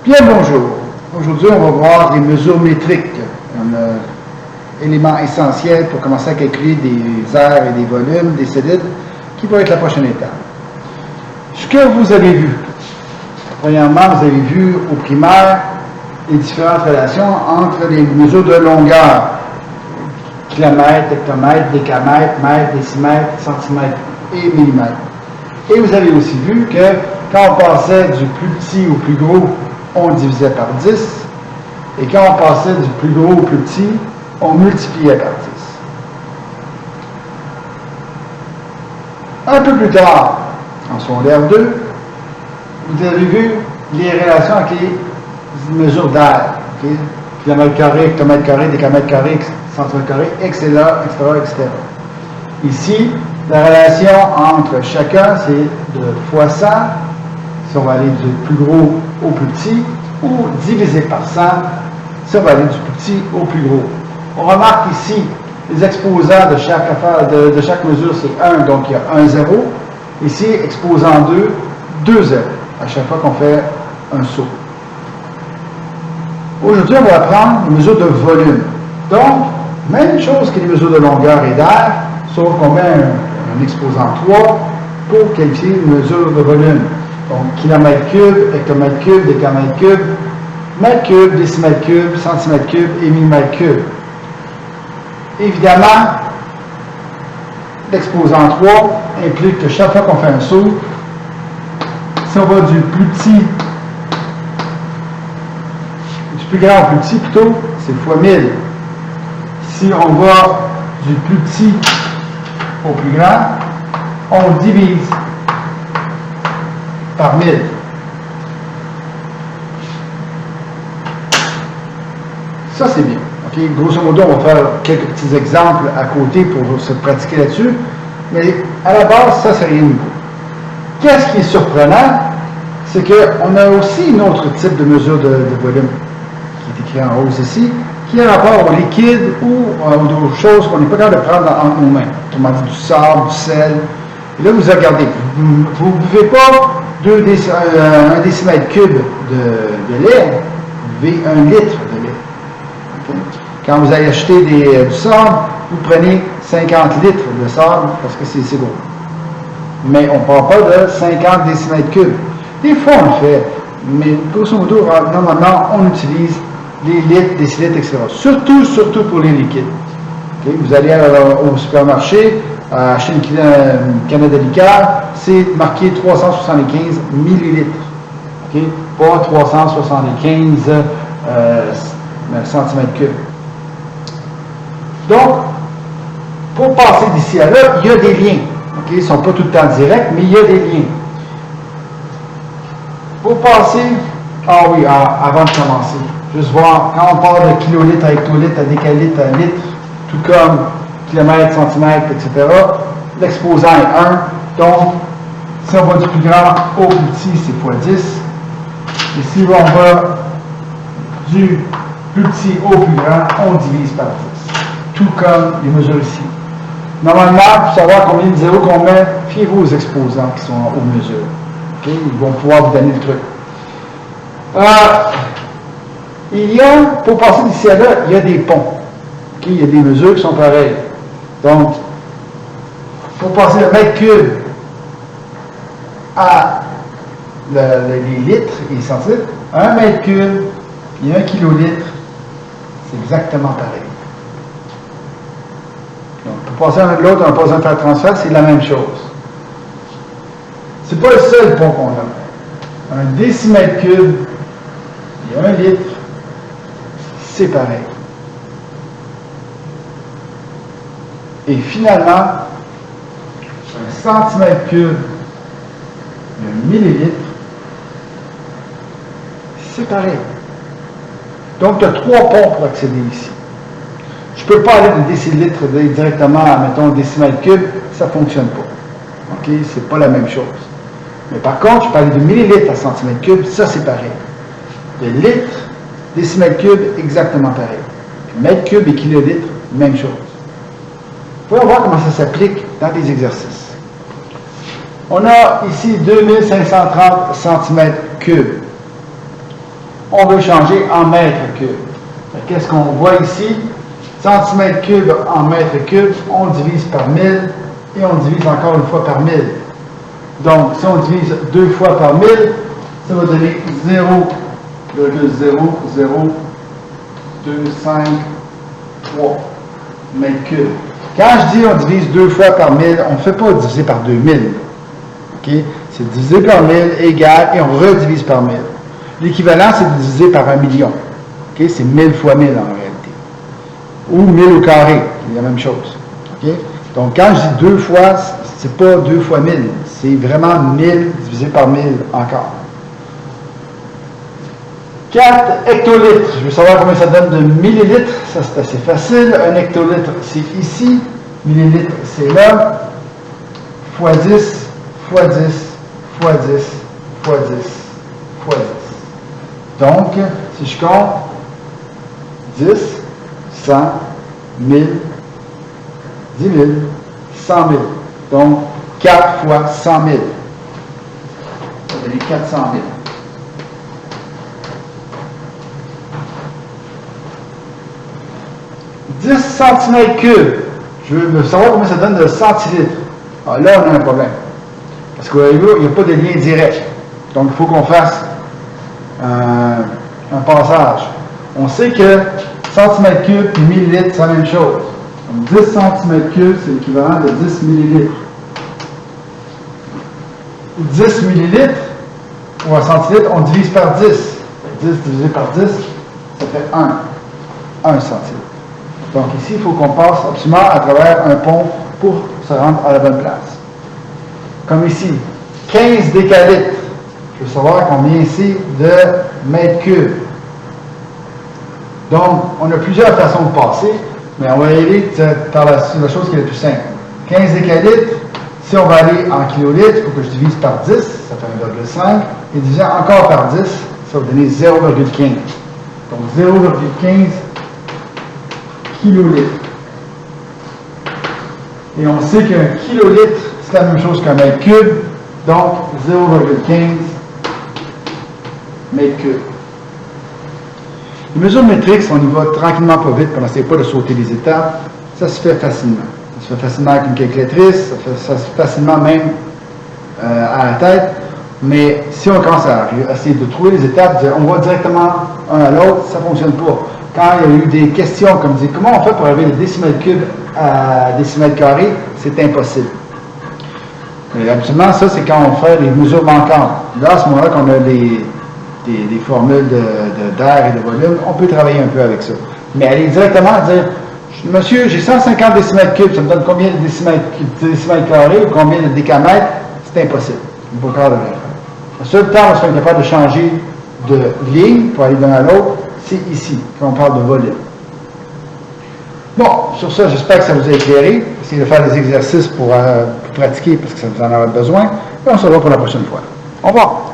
Bien bonjour. Aujourd'hui, on va voir les mesures métriques, un élément essentiel pour commencer à calculer des aires et des volumes, des solides, qui va être la prochaine étape. Ce que vous avez vu, premièrement, vous avez vu au primaire les différentes relations entre les mesures de longueur, kilomètres, hectomètres, décamètres, mètres, décimètres, centimètres et millimètres. Et vous avez aussi vu que quand on passait du plus petit au plus gros, on divisait par 10, et quand on passait du plus gros au plus petit, on multipliait par 10. Un peu plus tard, en secondaire 2, vous avez vu les relations avec les mesures d'air, okay? Kilomètre carré, hectomètre carré, décamètre carré, centimètre carré, etc., etc., etc. Ici, la relation entre chacun, c'est de fois 100, si on va aller du plus gros au plus petit, ou divisé par 100, si on va aller du plus petit au plus gros. On remarque ici, les exposants de chaque affaire, de chaque mesure, c'est 1, donc il y a 1 0. Ici, exposant 2, 2 0, à chaque fois qu'on fait un saut. Aujourd'hui, on va apprendre les mesures de volume. Donc, même chose que les mesures de longueur et d'air, sauf qu'on met un exposant 3 pour qualifier une mesure de volume. Donc, kilomètre cube, hectomètre cube, décamètre cube, mètre cube, décimètre cube, centimètre cube et millimètre cube. Évidemment, l'exposant 3 implique que chaque fois qu'on fait un saut, si on va du plus petit, du plus grand au plus petit plutôt, c'est fois 1000. Si on va du plus petit au plus grand, on divise par 1000. Ça, c'est bien. Okay? Grosso modo, on va faire quelques petits exemples à côté pour se pratiquer là-dessus. Mais à la base, ça, c'est rien de nouveau. Qu'est-ce qui est surprenant? C'est qu'on a aussi un autre type de mesure de volume, qui est écrit en rose ici, qui a rapport au liquide ou aux choses qu'on n'est pas capable de prendre entre nos mains. Autrement dit, du sable, du sel. Et là, vous regardez. Vous ne buvez pas un décimètre cube de lait, vous buvez 1 litre de lait. Okay? Quand vous allez acheter du sable, vous prenez 50 litres de sable parce que c'est gros. Mais on ne parle pas de 50 décimètres cubes. Des fois, on le fait, mais grosso modo, normalement, on utilise les litres, décilitres, etc. Surtout pour les liquides. Okay? Vous allez au supermarché, acheter une canette de liqueur, c'est marqué 375 millilitres. Okay? Pas 375 centimètres cubes. Donc, pour passer d'ici à là, il y a des liens. Okay? Ils ne sont pas tout le temps directs, mais il y a des liens. Pour passer, avant de commencer, juste voir, quand on parle de kilolitres à hectolitres, à décalitres, à litres, tout comme kilomètres, centimètres, etc., l'exposant est 1. Donc, si on va du plus grand au plus petit, c'est fois 10. Et si on va du plus petit au plus grand, on divise par 10. Tout comme les mesures ici. Normalement, pour savoir combien de zéros qu'on met, fiez-vous aux exposants qui sont aux mesures. Okay? Ils vont pouvoir vous donner le truc. Pour passer d'ici à là, il y a des ponts. Okay? Il y a des mesures qui sont pareilles. Donc, pour passer le mètre cube à les litres et les centilitres, 1 mètre cube et 1 kilolitre, c'est exactement pareil. Donc, pour passer un de l'autre, on passe un faire transfert, c'est la même chose. C'est pas le seul pont qu'on a. Un décimètre cube et 1 litre, c'est pareil. Et finalement, un centimètre cube et 1 millilitre, c'est pareil. Donc, tu as 3 ponts pour accéder ici. Je ne peux pas aller de décilitre directement à, mettons, décimètre cube, ça ne fonctionne pas. OK? Ce n'est pas la même chose. Mais par contre, je peux aller de millilitres à centimètre cube, ça c'est pareil. De litres, décimètre cube, exactement pareil. Mètre cube et kilolitre, même chose. Vous pouvez voir comment ça s'applique dans des exercices. On a ici 2530 cm3. on veut changer en mètres cubes. Qu'est-ce qu'on voit ici? Centimètres cubes en mètres cubes, on divise par 1000 et on divise encore une fois par 1000. Donc, si on divise 2 fois par 1000, ça va donner 0,00253 mètres cubes. Quand je dis on divise 2 fois par 1000, on ne fait pas diviser par 2000. Okay? C'est divisé par 1000 égale et on redivise par 1000. L'équivalent, c'est divisé par 1 million. Okay? C'est 1000 fois 1000 en réalité. Ou 1000 au carré, c'est la même chose. Okay? Donc, quand je dis 2 fois, c'est pas 2 fois 1000, c'est vraiment 1000 divisé par 1000 encore. 4 hectolitres. Je veux savoir combien ça donne de millilitres. Ça, c'est assez facile. 1 hectolitre, c'est ici. Millilitre, c'est là. Fois 10, fois 10, fois 10, fois 10, fois 10. Donc, si je compte 10, 100, 1000, 10 000, 100 000. Donc, 4 fois 100 000. Ça va donner 400 000. 10 cm3. Je veux savoir combien ça donne de centilitres. Alors là, on a un problème. Parce qu'il n'y a pas de lien direct. Donc, il faut qu'on fasse un passage. On sait que centimètre cube et millilitre, c'est la même chose. Donc, 10 cm3, c'est l'équivalent de 10 millilitres. 10 millilitres, ou un centilitre, on divise par 10. 10 divisé par 10, ça fait 1 centilitre. Donc ici, il faut qu'on passe absolument à travers un pont pour se rendre à la bonne place. Comme ici, 15 décalitres. Je veux savoir combien ici de mètres cubes. Donc, on a plusieurs façons de passer, mais on va y aller par la chose qui est la plus simple. 15 décalitres, si on va aller en kilolitres, il faut que je divise par 10, ça fait 1,5, et diviser encore par 10, ça va donner 0,15. Donc 0,15 kilolitres. Et on sait qu'un kilolitre, c'est la même chose qu'un mètre cube, donc 0,15 mètres cubes. Les mesures métriques, on y va tranquillement pas vite, on n'essaie pas de sauter les étapes, ça se fait facilement. Ça se fait facilement avec une calculatrice, ça se fait facilement même à la tête, mais si on commence à essayer de trouver les étapes, on va directement un à l'autre, ça ne fonctionne pas. Quand il y a eu des questions comme dire comment on fait pour arriver de décimètre cube à décimètre carré, c'est impossible. Mais absolument, ça, c'est quand on fait les mesures manquantes. Là, à ce moment-là, qu'on a des formules d'air et de volume, on peut travailler un peu avec ça. Mais aller directement dire, monsieur, j'ai 150 décimètres cubes, ça me donne combien de décimètres carrés ou combien de décamètres? C'est impossible. On ne peut pas le faire. Le seul temps où on sera capable de changer de ligne pour aller d'un à l'autre, c'est ici, quand on parle de volume. Bon, sur ça, j'espère que ça vous a éclairé. Essayez de faire des exercices pour pratiquer, parce que ça vous en aura besoin. Et on se revoit pour la prochaine fois. Au revoir.